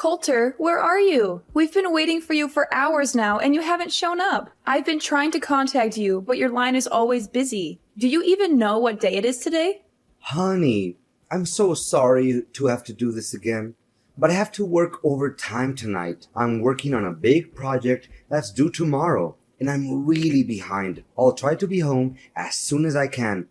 Coulter, where are you? We've been waiting for you for hours now and you haven't shown up. I've been trying to contact you, but your line is always busy. Do you even know what day it is today? Honey, I'm so sorry to have to do this again, but I have to work overtime tonight. I'm working on a big project that's due tomorrow, and I'm really behind. I'll try to be home as soon as I can,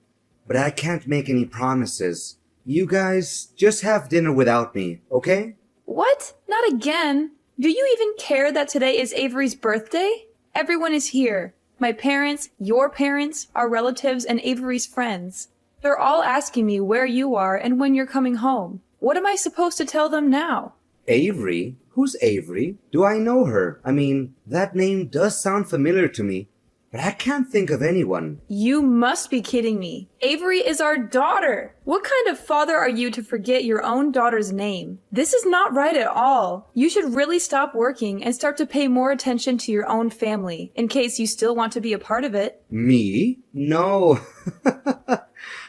but I can't make any promises. You guys just have dinner without me, okay? What? Not again? Do you even care that today is Avery's birthday? Everyone is here. My parents, your parents, our relatives, and Avery's friends. They're all asking me where you are and when you're coming home. What am I supposed to tell them now? Avery? Who's Avery? Do I know her? I mean, that name does sound familiar to me, but I can't think of anyone. You must be kidding me. Avery is our daughter. What kind of father are you to forget your own daughter's name? This is not right at all. You should really stop working and start to pay more attention to your own family, in case you still want to be a part of it. Me? No.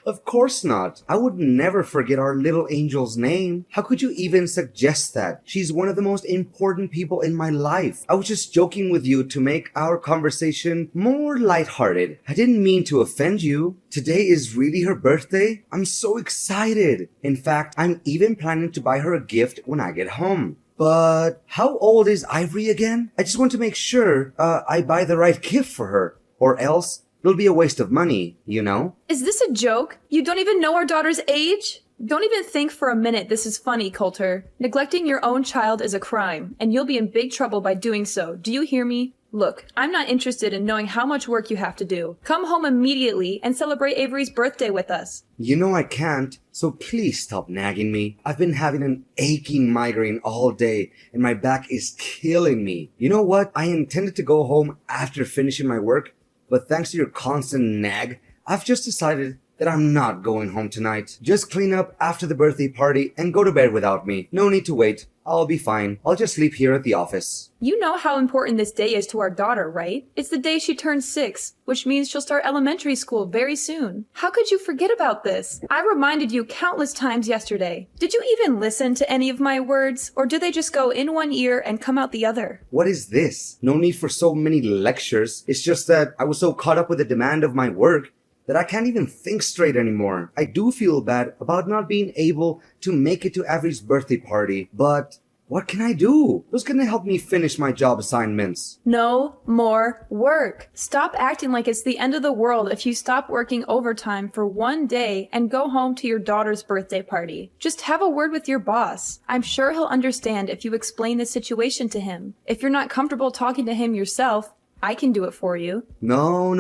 Of course not. I would never forget our little angel's name. How could you even suggest that? She's one of the most important people in my life. I was just joking with you to make our conversation more lighthearted. I didn't mean to offend you. Today is really her birthday. I'm so excited. In fact, I'm even planning to buy her a gift when I get home. But how old is Ivory again? I just want to make sure I buy the right gift for her. Or else it'll be a waste of money, you know? Is this a joke? You don't even know our daughter's age? Don't even think for a minute this is funny, Coulter. Neglecting your own child is a crime, and you'll be in big trouble by doing so. Do you hear me? Look, I'm not interested in knowing how much work you have to do. Come home immediately and celebrate Avery's birthday with us. You know I can't, so please stop nagging me. I've been having an aching migraine all day, and my back is killing me. You know what? I intended to go home after finishing my work, but thanks to your constant nag, I've just decided that I'm not going home tonight. Just clean up after the birthday party and go to bed without me. No need to wait. I'll be fine. I'll just sleep here at the office. You know how important this day is to our daughter, right? It's the day she turns 6, which means she'll start elementary school very soon. How could you forget about this? I reminded you countless times yesterday. Did you even listen to any of my words, or did they just go in one ear and come out the other? What is this? No need for so many lectures. It's just that I was so caught up with the demand of my work that I can't even think straight anymore. I do feel bad about not being able to make it to Avery's birthday party, but what can I do? Who's gonna help me finish my job assignments? No more work. Stop acting like it's the end of the world if you stop working overtime for one day and go home to your daughter's birthday party. Just have a word with your boss. I'm sure he'll understand if you explain the situation to him. If you're not comfortable talking to him yourself, I can do it for you. No,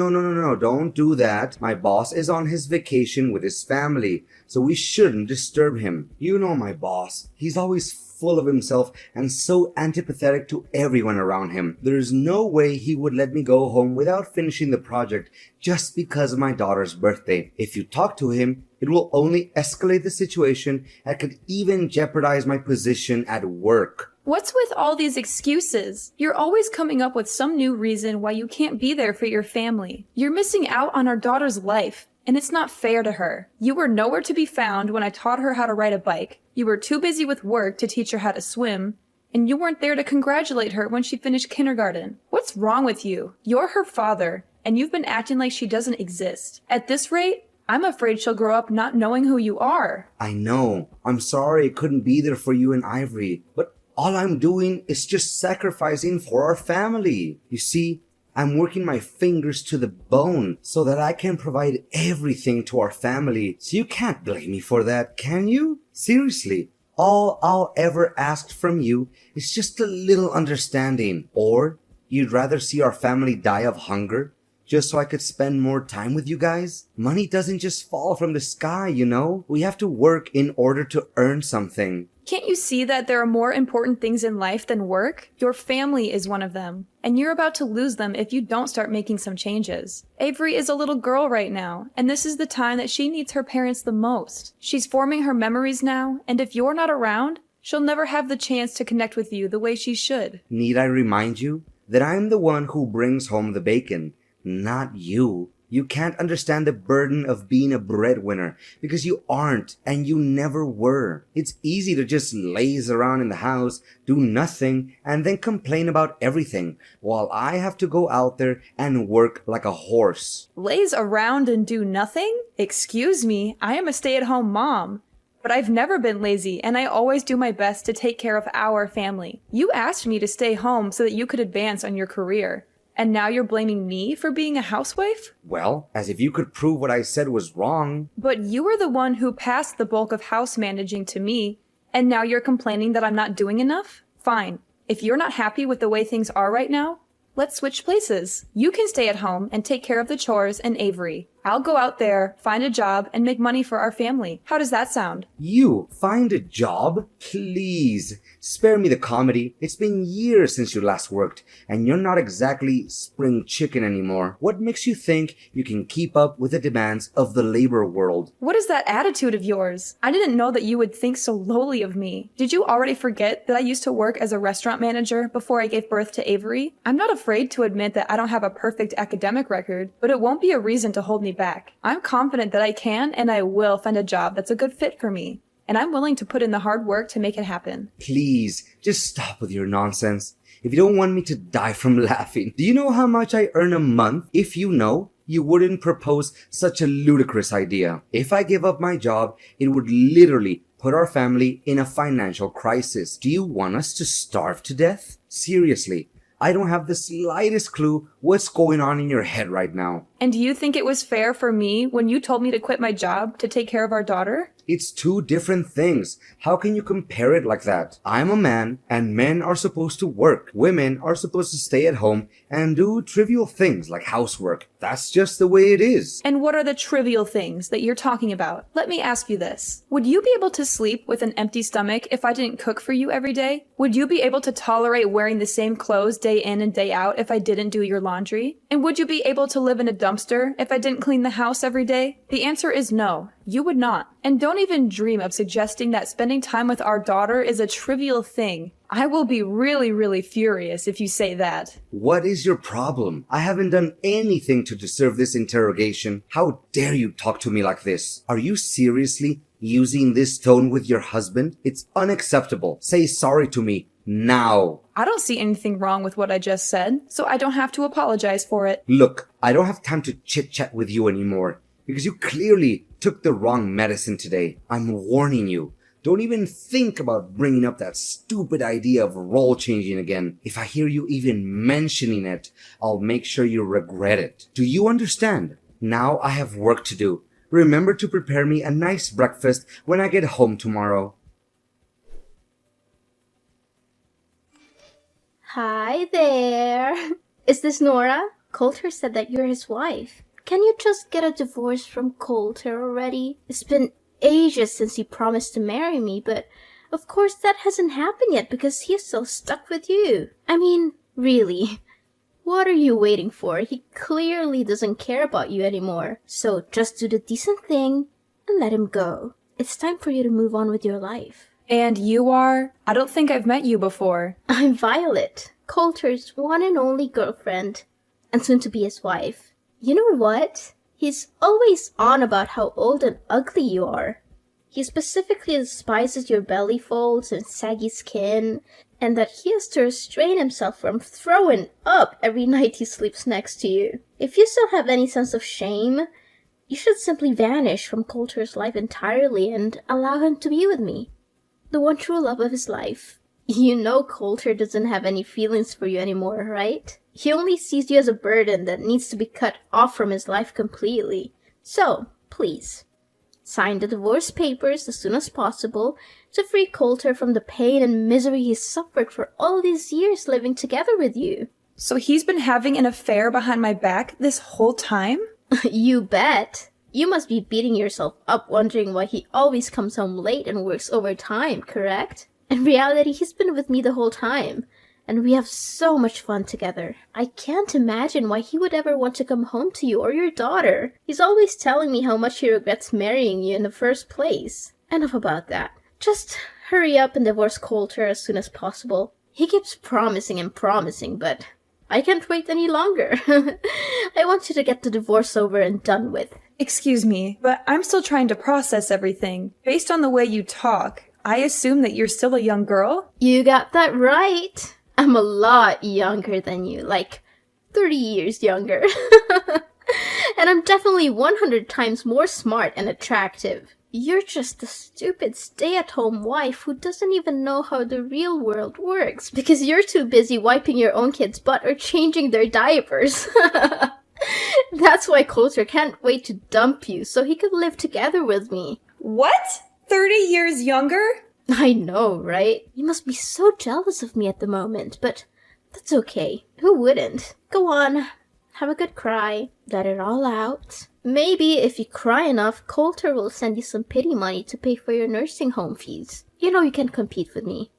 don't do that. My boss is on his vacation with his family, so we shouldn't disturb him. You know my boss. He's always full of himself and so antipathetic to everyone around him. There's no way he would let me go home without finishing the project just because of my daughter's birthday. If you talk to him, it will only escalate the situation and could even jeopardize my position at work. What's with all these excuses? You're always coming up with some new reason why you can't be there for your family. You're missing out on our daughter's life, and it's not fair to her. You were nowhere to be found when I taught her how to ride a bike. You were too busy with work to teach her how to swim, and you weren't there to congratulate her when she finished kindergarten. What's wrong with you? You're her father, and you've been acting like she doesn't exist. At this rate, I'm afraid she'll grow up not knowing who you are. I know. I'm sorry I couldn't be there for you and Ivory, but all I'm doing is just sacrificing for our family. You see, I'm working my fingers to the bone so that I can provide everything to our family. So you can't blame me for that, can you? Seriously, all I'll ever ask from you is just a little understanding. Or you'd rather see our family die of hunger just so I could spend more time with you guys? Money doesn't just fall from the sky, you know? We have to work in order to earn something. Can't you see that there are more important things in life than work? Your family is one of them, and you're about to lose them if you don't start making some changes. Avery is a little girl right now, and this is the time that she needs her parents the most. She's forming her memories now, and if you're not around, she'll never have the chance to connect with you the way she should. Need I remind you that I'm the one who brings home the bacon, not you? You can't understand the burden of being a breadwinner because you aren't and you never were. It's easy to just laze around in the house, do nothing, and then complain about everything, while I have to go out there and work like a horse. Laze around and do nothing? Excuse me, I am a stay-at-home mom. But I've never been lazy, and I always do my best to take care of our family. You asked me to stay home so that you could advance on your career. And now you're blaming me for being a housewife? Well, as if you could prove what I said was wrong. But you were the one who passed the bulk of house managing to me, and now you're complaining that I'm not doing enough? Fine. If you're not happy with the way things are right now, let's switch places. You can stay at home and take care of the chores and Avery. I'll go out there, find a job, and make money for our family. How does that sound? You find a job? Please, spare me the comedy. It's been years since you last worked, and you're not exactly spring chicken anymore. What makes you think you can keep up with the demands of the labor world? What is that attitude of yours? I didn't know that you would think so lowly of me. Did you already forget that I used to work as a restaurant manager before I gave birth to Avery? I'm not afraid to admit that I don't have a perfect academic record, but it won't be a reason to hold me back. I'm confident that I can and I will find a job that's a good fit for me. And I'm willing to put in the hard work to make it happen. Please, just stop with your nonsense. If you don't want me to die from laughing, do you know how much I earn a month? If you know, you wouldn't propose such a ludicrous idea. If I give up my job, it would literally put our family in a financial crisis. Do you want us to starve to death? Seriously, I don't have the slightest clue what's going on in your head right now. And do you think it was fair for me when you told me to quit my job to take care of our daughter? It's two different things. How can you compare it like that? I'm a man, and men are supposed to work. Women are supposed to stay at home and do trivial things like housework. That's just the way it is. And what are the trivial things that you're talking about? Let me ask you this. Would you be able to sleep with an empty stomach if I didn't cook for you every day? Would you be able to tolerate wearing the same clothes day in and day out if I didn't do your laundry? And would you be able to live in a dumpster if I didn't clean the house every day? The answer is no. You would not. And don't even dream of suggesting that spending time with our daughter is a trivial thing. I will be really, really furious if you say that. What is your problem? I haven't done anything to deserve this interrogation. How dare you talk to me like this? Are you seriously using this tone with your husband? It's unacceptable. Say sorry to me now. I don't see anything wrong with what I just said, so I don't have to apologize for it. Look, I don't have time to chit-chat with you anymore because you clearly took the wrong medicine today. I'm warning you. Don't even think about bringing up that stupid idea of role changing again. If I hear you even mentioning it, I'll make sure you regret it. Do you understand? Now I have work to do. Remember to prepare me a nice breakfast when I get home tomorrow. Hi there. Is this Nora? Coulter said that you're his wife. Can you just get a divorce from Coulter already? It's been ages since he promised to marry me, but of course that hasn't happened yet because he's still stuck with you. I mean, really. What are you waiting for? He clearly doesn't care about you anymore. So just do the decent thing and let him go. It's time for you to move on with your life. And you are? I don't think I've met you before. I'm Violet, Coulter's one and only girlfriend, and soon to be his wife. You know what? He's always on about how old and ugly you are. He specifically despises your belly folds and saggy skin, and that he has to restrain himself from throwing up every night he sleeps next to you. If you still have any sense of shame, you should simply vanish from Coulter's life entirely and allow him to be with me, the one true love of his life. You know Coulter doesn't have any feelings for you anymore, right? He only sees you as a burden that needs to be cut off from his life completely. So, please, sign the divorce papers as soon as possible to free Coulter from the pain and misery he's suffered for all these years living together with you. So he's been having an affair behind my back this whole time? You bet. You must be beating yourself up wondering why he always comes home late and works overtime, correct? In reality, he's been with me the whole time, and we have so much fun together. I can't imagine why he would ever want to come home to you or your daughter. He's always telling me how much he regrets marrying you in the first place. Enough about that. Just hurry up and divorce Coulter as soon as possible. He keeps promising and promising, but I can't wait any longer. I want you to get the divorce over and done with. Excuse me, but I'm still trying to process everything. Based on the way you talk, I assume that you're still a young girl? You got that right. I'm a lot younger than you, like 30 years younger. And I'm definitely 100 times more smart and attractive. You're just a stupid stay-at-home wife who doesn't even know how the real world works because you're too busy wiping your own kid's butt or changing their diapers. That's why Coulter can't wait to dump you so he could live together with me. What? 30 years younger? I know, right? You must be so jealous of me at the moment, but that's okay. Who wouldn't? Go on. Have a good cry. Let it all out. Maybe if you cry enough, Coulter will send you some pity money to pay for your nursing home fees. You know you can compete with me.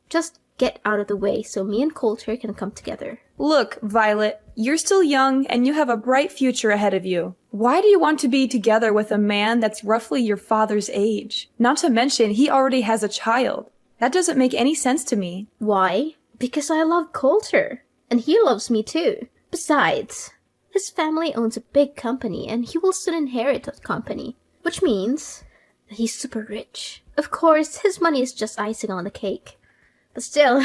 Just get out of the way so me and Coulter can come together. Look, Violet, you're still young and you have a bright future ahead of you. Why do you want to be together with a man that's roughly your father's age? Not to mention, he already has a child. That doesn't make any sense to me. Why? Because I love Coulter. And he loves me too. Besides, his family owns a big company and he will soon inherit that company. Which means that he's super rich. Of course, his money is just icing on the cake. But still,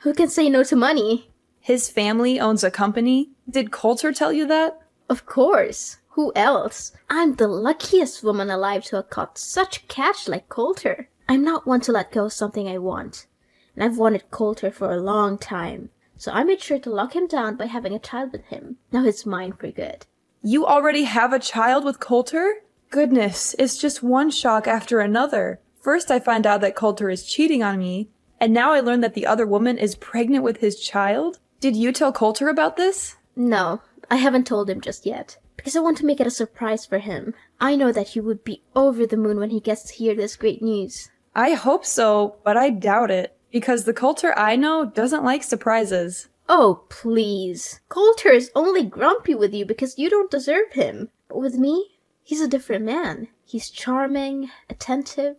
who can say no to money? His family owns a company? Did Coulter tell you that? Of course. Who else? I'm the luckiest woman alive to have caught such cash like Coulter. I'm not one to let go of something I want. And I've wanted Coulter for a long time. So I made sure to lock him down by having a child with him. Now he's mine for good. You already have a child with Coulter? Goodness, it's just one shock after another. First I find out that Coulter is cheating on me, and now I learn that the other woman is pregnant with his child? Did you tell Coulter about this? No, I haven't told him just yet. Because I want to make it a surprise for him. I know that he would be over the moon when he gets to hear this great news. I hope so, but I doubt it. Because the Coulter I know doesn't like surprises. Oh, please. Coulter is only grumpy with you because you don't deserve him. But with me, he's a different man. He's charming, attentive,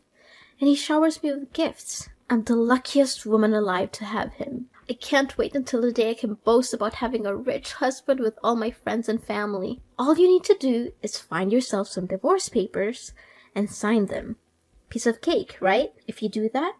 and he showers me with gifts. I'm the luckiest woman alive to have him. I can't wait until the day I can boast about having a rich husband with all my friends and family. All you need to do is find yourself some divorce papers and sign them. Piece of cake, right? If you do that,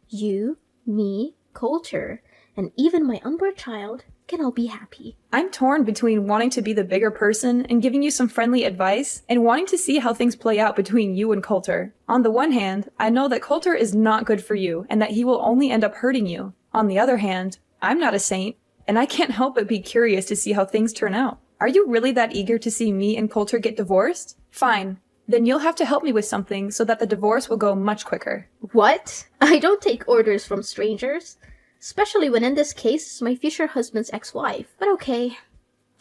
you, me, Coulter, and even my unborn child can all be happy. I'm torn between wanting to be the bigger person and giving you some friendly advice and wanting to see how things play out between you and Coulter. On the one hand, I know that Coulter is not good for you and that he will only end up hurting you. On the other hand, I'm not a saint, and I can't help but be curious to see how things turn out. Are you really that eager to see me and Coulter get divorced? Fine. Then you'll have to help me with something so that the divorce will go much quicker. What? I don't take orders from strangers. Especially when in this case it's my future husband's ex-wife. But okay,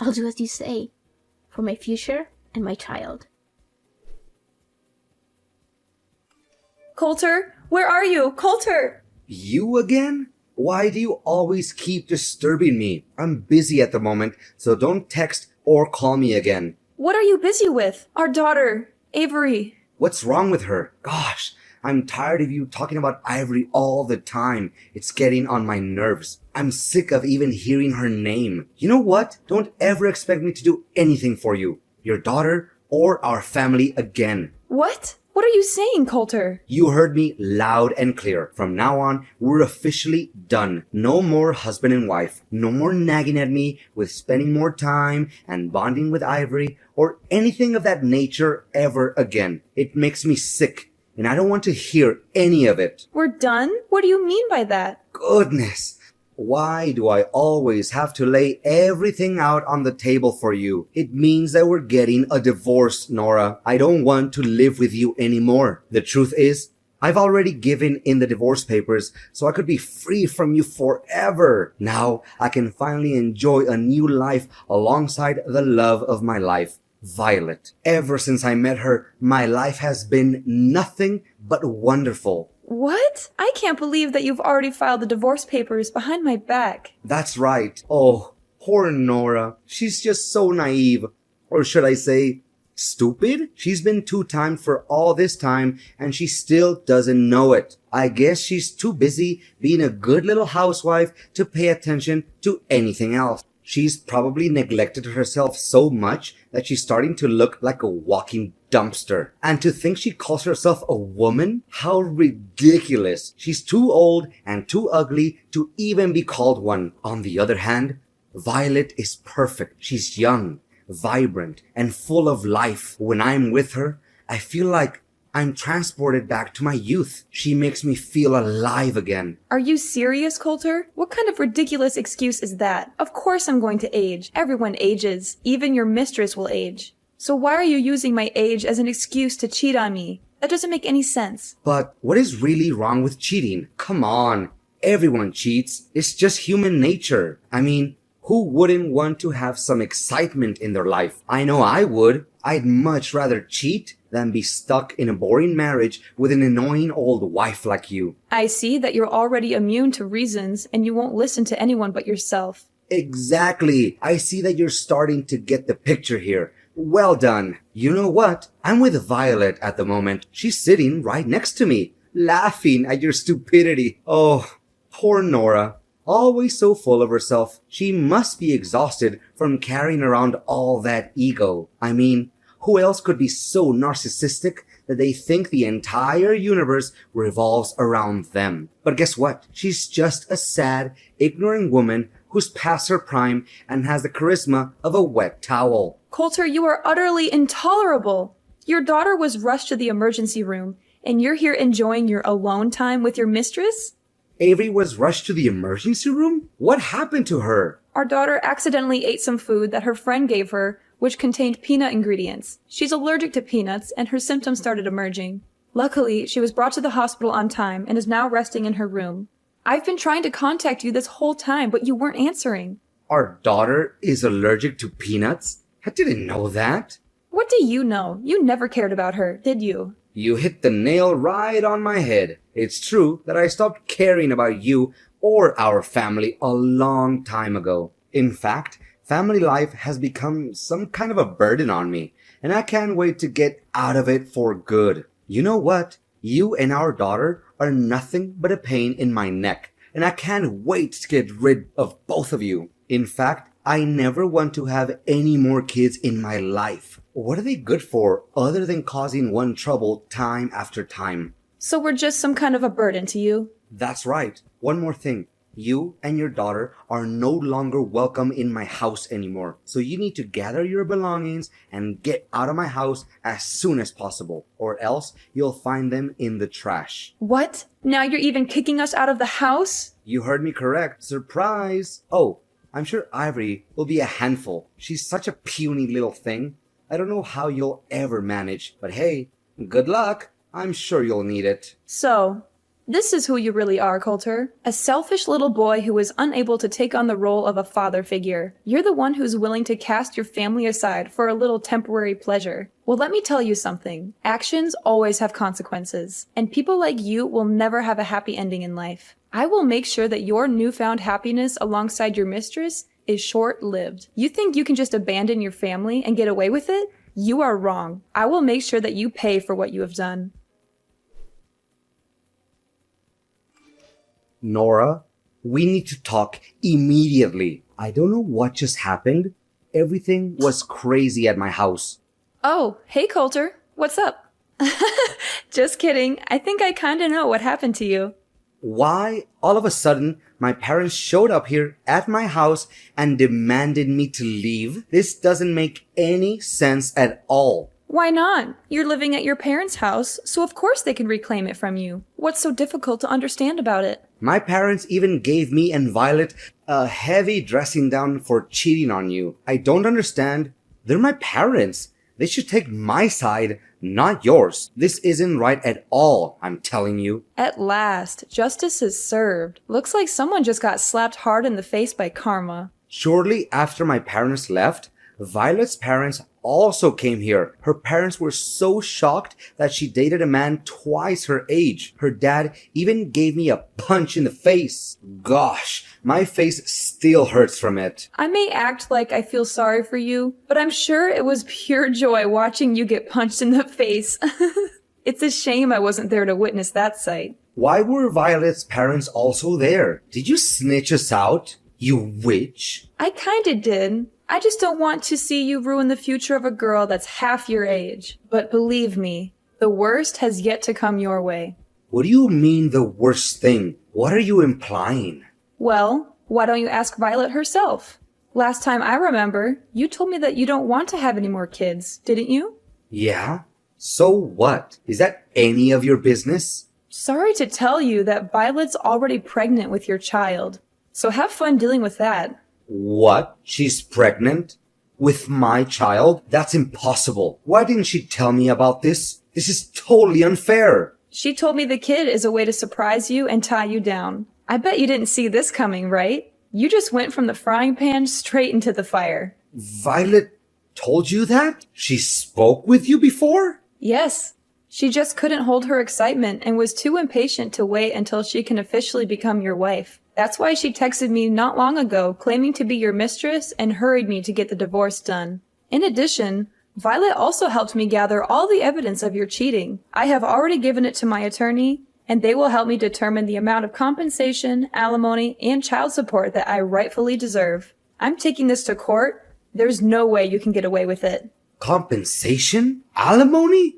I'll do as you say. For my future and my child. Coulter, where are you? Coulter! You again? Why do you always keep disturbing me? I'm busy at the moment, so don't text or call me again. What are you busy with? Our daughter, Avery. What's wrong with her? Gosh, I'm tired of you talking about Ivory all the time. It's getting on my nerves. I'm sick of even hearing her name. You know what? Don't ever expect me to do anything for you, your daughter, or our family again. What? What are you saying, Coulter? You heard me loud and clear. From now on, we're officially done. No more husband and wife. No more nagging at me with spending more time and bonding with Ivory or anything of that nature ever again. It makes me sick, and I don't want to hear any of it. We're done? What do you mean by that? Goodness. Why do I always have to lay everything out on the table for you? It means that we're getting a divorce, Nora. I don't want to live with you anymore. The truth is, I've already given in the divorce papers so I could be free from you forever. Now I can finally enjoy a new life alongside the love of my life, Violet. Ever since I met her, my life has been nothing but wonderful. What? I can't believe that you've already filed the divorce papers behind my back. That's right. Oh, poor Nora. She's just so naive. Or should I say, stupid? She's been two-timed for all this time and she still doesn't know it. I guess she's too busy being a good little housewife to pay attention to anything else. She's probably neglected herself so much that she's starting to look like a walking dumpster. And to think she calls herself a woman? How ridiculous. She's too old and too ugly to even be called one. On the other hand, Violet is perfect. She's young, vibrant, and full of life. When I'm with her, I feel like I'm transported back to my youth. She makes me feel alive again. Are you serious, Coulter? What kind of ridiculous excuse is that? Of course I'm going to age. Everyone ages. Even your mistress will age. So why are you using my age as an excuse to cheat on me? That doesn't make any sense. But what is really wrong with cheating? Come on. Everyone cheats. It's just human nature. I mean, who wouldn't want to have some excitement in their life? I know I would. I'd much rather cheat than be stuck in a boring marriage with an annoying old wife like you. I see that you're already immune to reasons and you won't listen to anyone but yourself. Exactly. I see that you're starting to get the picture here. Well done. You know what? I'm with Violet at the moment. She's sitting right next to me, laughing at your stupidity. Oh, poor Nora. Always so full of herself. She must be exhausted from carrying around all that ego. I mean, who else could be so narcissistic that they think the entire universe revolves around them? But guess what? She's just a sad, ignorant woman who's past her prime and has the charisma of a wet towel. Coulter, you are utterly intolerable. Your daughter was rushed to the emergency room, and you're here enjoying your alone time with your mistress? Avery was rushed to the emergency room? What happened to her? Our daughter accidentally ate some food that her friend gave her, which contained peanut ingredients. She's allergic to peanuts, and her symptoms started emerging. Luckily, she was brought to the hospital on time and is now resting in her room. I've been trying to contact you this whole time, but you weren't answering. Our daughter is allergic to peanuts? I didn't know that. What do you know? You never cared about her, did you? You hit the nail right on my head. It's true that I stopped caring about you or our family a long time ago. In fact, family life has become some kind of a burden on me, and I can't wait to get out of it for good. You know what? You and our daughter are nothing but a pain in my neck, and I can't wait to get rid of both of you. In fact, I never want to have any more kids in my life. What are they good for other than causing one trouble time after time? So we're just some kind of a burden to you? That's right. One more thing. You and your daughter are no longer welcome in my house anymore. So you need to gather your belongings and get out of my house as soon as possible, or else you'll find them in the trash. What? Now you're even kicking us out of the house? You heard me correct. Surprise! Oh, I'm sure Ivory will be a handful. She's such a puny little thing. I don't know how you'll ever manage, but hey, good luck. I'm sure you'll need it. So, this is who you really are, Coulter. A selfish little boy who is unable to take on the role of a father figure. You're the one who's willing to cast your family aside for a little temporary pleasure. Well, let me tell you something. Actions always have consequences, and people like you will never have a happy ending in life. I will make sure that your newfound happiness alongside your mistress is short-lived. You think you can just abandon your family and get away with it? You are wrong. I will make sure that you pay for what you have done. Nora, we need to talk immediately. I don't know what just happened. Everything was crazy at my house. Oh, hey Coulter. What's up? Just kidding. I think I kinda know what happened to you. Why, all of a sudden, my parents showed up here at my house and demanded me to leave? This doesn't make any sense at all. Why not? You're living at your parents' house, so of course they can reclaim it from you. What's so difficult to understand about it? My parents even gave me and Violet a heavy dressing down for cheating on you. I don't understand. They're my parents. They should take my side, not yours. This isn't right at all, I'm telling you. At last, justice is served. Looks like someone just got slapped hard in the face by karma. Shortly after my parents left, Violet's parents also came here. Her parents were so shocked that she dated a man twice her age. Her dad even gave me a punch in the face. Gosh, my face still hurts from it. I may act like I feel sorry for you, but I'm sure it was pure joy watching you get punched in the face. It's a shame I wasn't there to witness that sight. Why were Violet's parents also there? Did you snitch us out? You witch. I kinda did. I just don't want to see you ruin the future of a girl that's half your age. But believe me, the worst has yet to come your way. What do you mean the worst thing? What are you implying? Well, why don't you ask Violet herself? Last time I remember, you told me that you don't want to have any more kids, didn't you? Yeah? So what? Is that any of your business? Sorry to tell you that Violet's already pregnant with your child. So have fun dealing with that. What? She's pregnant? With my child? That's impossible. Why didn't she tell me about this? This is totally unfair. She told me the kid is a way to surprise you and tie you down. I bet you didn't see this coming, right? You just went from the frying pan straight into the fire. Violet told you that? She spoke with you before? Yes. She just couldn't hold her excitement and was too impatient to wait until she can officially become your wife. That's why she texted me not long ago claiming to be your mistress and hurried me to get the divorce done. In addition, Violet also helped me gather all the evidence of your cheating. I have already given it to my attorney, and they will help me determine the amount of compensation, alimony, and child support that I rightfully deserve. I'm taking this to court. There's no way you can get away with it. Compensation? Alimony?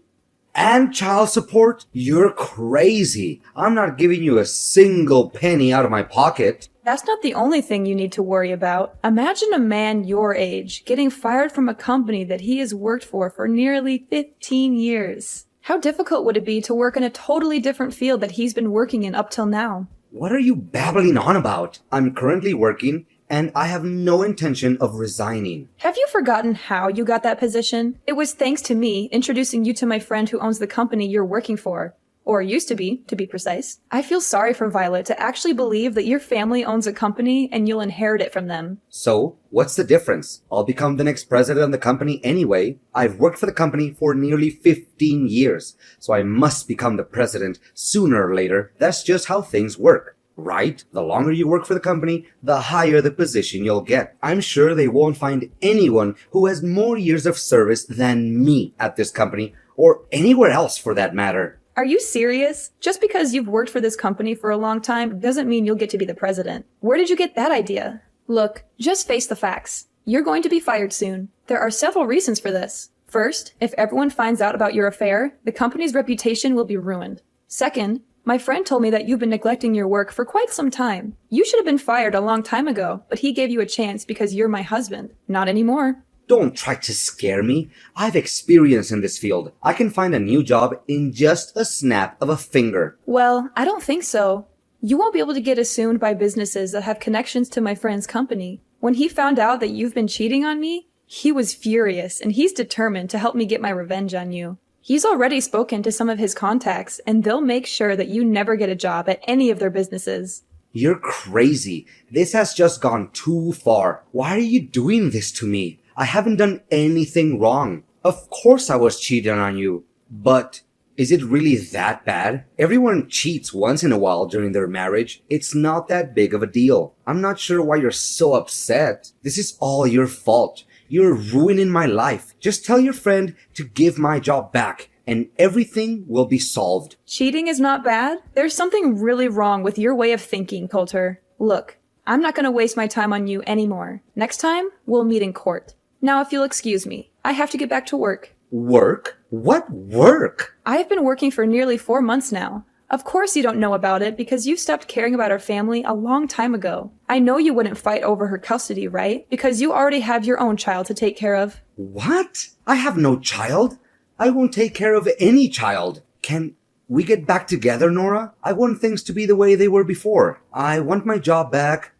And child support? You're crazy. I'm not giving you a single penny out of my pocket. That's not the only thing you need to worry about. Imagine a man your age getting fired from a company that he has worked for nearly 15 years. How difficult would it be to work in a totally different field that he's been working in up till now? What are you babbling on about? I'm currently working, and I have no intention of resigning. Have you forgotten how you got that position? It was thanks to me introducing you to my friend who owns the company you're working for. Or used to be precise. I feel sorry for Violet to actually believe that your family owns a company and you'll inherit it from them. So, what's the difference? I'll become the next president of the company anyway. I've worked for the company for nearly 15 years, so I must become the president sooner or later. That's just how things work. Right? The longer you work for the company, the higher the position you'll get. I'm sure they won't find anyone who has more years of service than me at this company, or anywhere else for that matter. Are you serious? Just because you've worked for this company for a long time doesn't mean you'll get to be the president. Where did you get that idea? Look, just face the facts. You're going to be fired soon. There are several reasons for this. First, if everyone finds out about your affair, the company's reputation will be ruined. Second, my friend told me that you've been neglecting your work for quite some time. You should have been fired a long time ago, but he gave you a chance because you're my husband. Not anymore. Don't try to scare me. I've experience in this field. I can find a new job in just a snap of a finger. Well, I don't think so. You won't be able to get assumed by businesses that have connections to my friend's company. When he found out that you've been cheating on me, he was furious and he's determined to help me get my revenge on you. He's already spoken to some of his contacts and they'll make sure that you never get a job at any of their businesses. You're crazy. This has just gone too far. Why are you doing this to me? I haven't done anything wrong. Of course I was cheating on you. But is it really that bad? Everyone cheats once in a while during their marriage. It's not that big of a deal. I'm not sure why you're so upset. This is all your fault. You're ruining my life. Just tell your friend to give my job back and everything will be solved. Cheating is not bad. There's something really wrong with your way of thinking, Coulter. Look, I'm not going to waste my time on you anymore. Next time, we'll meet in court. Now, if you'll excuse me, I have to get back to work. Work? What work? I have been working for nearly 4 months now. Of course you don't know about it because you stopped caring about our family a long time ago. I know you wouldn't fight over her custody, right? Because you already have your own child to take care of. What? I have no child. I won't take care of any child. Can we get back together, Nora? I want things to be the way they were before. I want my job back.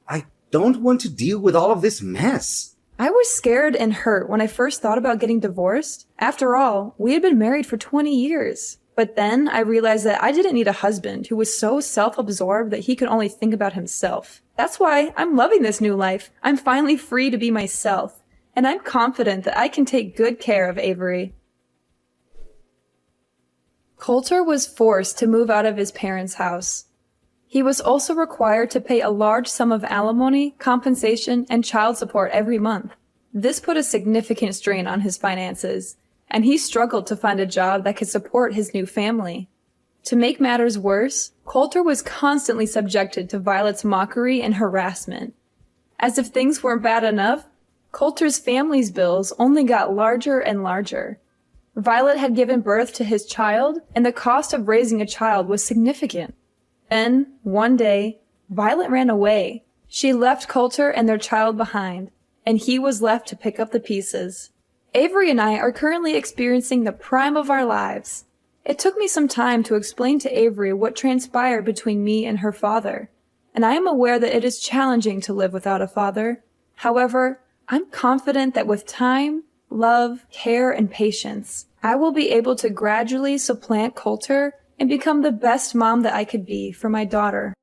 I don't want to deal with all of this mess. I was scared and hurt when I first thought about getting divorced. After all, we had been married for 20 years. But then I realized that I didn't need a husband who was so self-absorbed that he could only think about himself. That's why I'm loving this new life. I'm finally free to be myself. And I'm confident that I can take good care of Avery. Coulter was forced to move out of his parents' house. He was also required to pay a large sum of alimony, compensation, and child support every month. This put a significant strain on his finances, and he struggled to find a job that could support his new family. To make matters worse, Coulter was constantly subjected to Violet's mockery and harassment. As if things weren't bad enough, Coulter's family's bills only got larger and larger. Violet had given birth to his child, and the cost of raising a child was significant. Then, one day, Violet ran away. She left Coulter and their child behind, and he was left to pick up the pieces. Avery and I are currently experiencing the prime of our lives. It took me some time to explain to Avery what transpired between me and her father, and I am aware that it is challenging to live without a father. However, I'm confident that with time, love, care, and patience, I will be able to gradually supplant Coulter and become the best mom that I could be for my daughter.